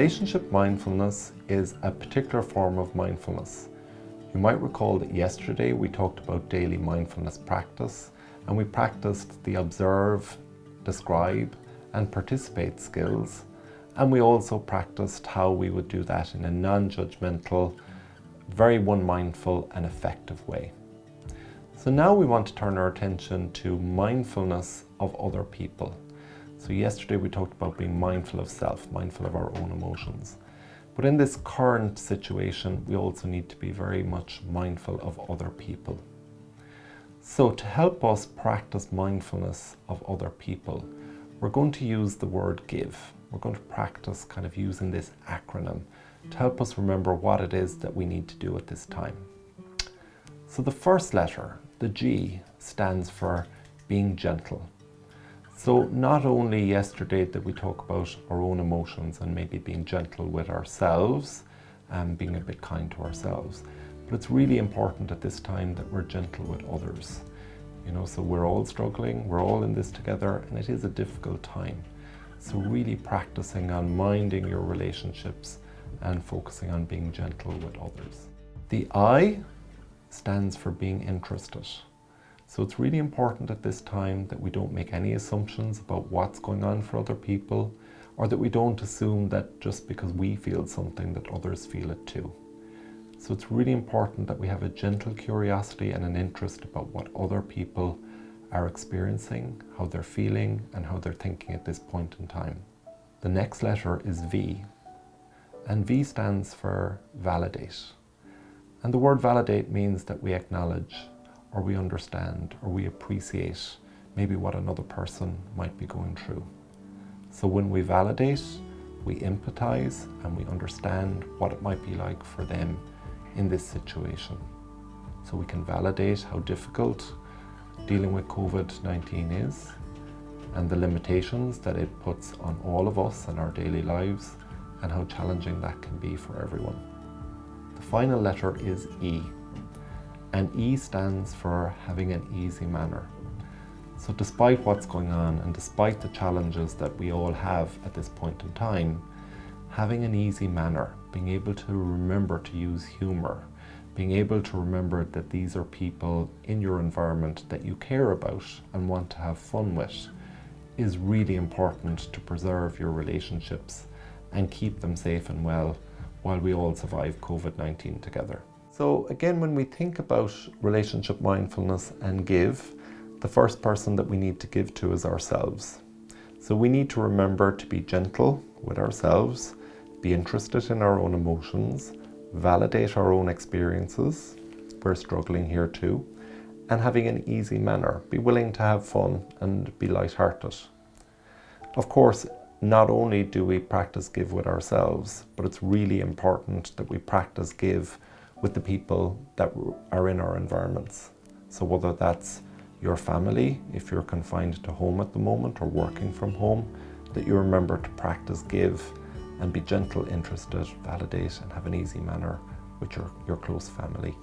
Relationship mindfulness is a particular form of mindfulness. You might recall that yesterday we talked about daily mindfulness practice, and we practiced the observe, describe, and participate skills. And we also practiced how we would do that in a non-judgmental, very one-mindful and effective way. So now we want to turn our attention to mindfulness of other people. So yesterday we talked about being mindful of self, mindful of our own emotions. But in this current situation, we also need to be very much mindful of other people. So to help us practice mindfulness of other people, we're going to use the word give. We're going to practice kind of using this acronym to help us remember what it is that we need to do at this time. So the first letter, the G, stands for being gentle. So not only yesterday did we talk about our own emotions and maybe being gentle with ourselves and being a bit kind to ourselves, but it's really important at this time that we're gentle with others. So we're all struggling, we're all in this together, and it is a difficult time. So really practicing on minding your relationships and focusing on being gentle with others. The I stands for being interested. So it's really important at this time that we don't make any assumptions about what's going on for other people, or that we don't assume that just because we feel something that others feel it too. So it's really important that we have a gentle curiosity and an interest about what other people are experiencing, how they're feeling, and how they're thinking at this point in time. The next letter is V, and V stands for validate. And the word validate means that we acknowledge, or we understand, or we appreciate maybe what another person might be going through. So when we validate, we empathize and we understand what it might be like for them in this situation. So we can validate how difficult dealing with COVID-19 is and the limitations that it puts on all of us in our daily lives and how challenging that can be for everyone. The final letter is E. And E stands for having an easy manner. So despite what's going on and despite the challenges that we all have at this point in time, having an easy manner, being able to remember to use humor, being able to remember that these are people in your environment that you care about and want to have fun with, is really important to preserve your relationships and keep them safe and well while we all survive COVID-19 together. So again, when we think about relationship mindfulness and give, the first person that we need to give to is ourselves. So we need to remember to be gentle with ourselves, be interested in our own emotions, validate our own experiences, we're struggling here too, and having an easy manner, be willing to have fun and be lighthearted. Of course, not only do we practice give with ourselves, but it's really important that we practice give with the people that are in our environments. So whether that's your family, if you're confined to home at the moment or working from home, that you remember to practice give and be gentle, interested, validate, and have an easy manner with your close family.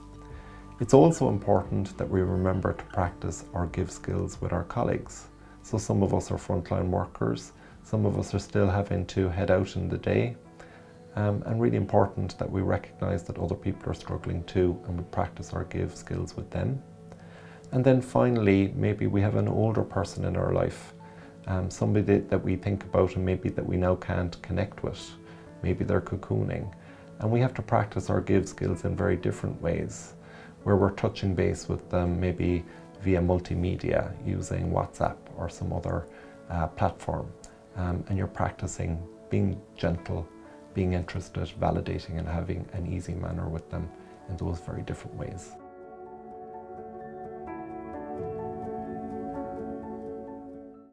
It's also important that we remember to practice our give skills with our colleagues. So some of us are frontline workers, some of us are still having to head out in the day, and really important that we recognize that other people are struggling too, and we practice our give skills with them. And then finally, maybe we have an older person in our life, somebody that we think about and maybe that we now can't connect with. Maybe they're cocooning, and we have to practice our give skills in very different ways, where we're touching base with them maybe via multimedia, using WhatsApp or some other platform, and you're practicing being gentle, being interested, validating, and having an easy manner with them in those very different ways.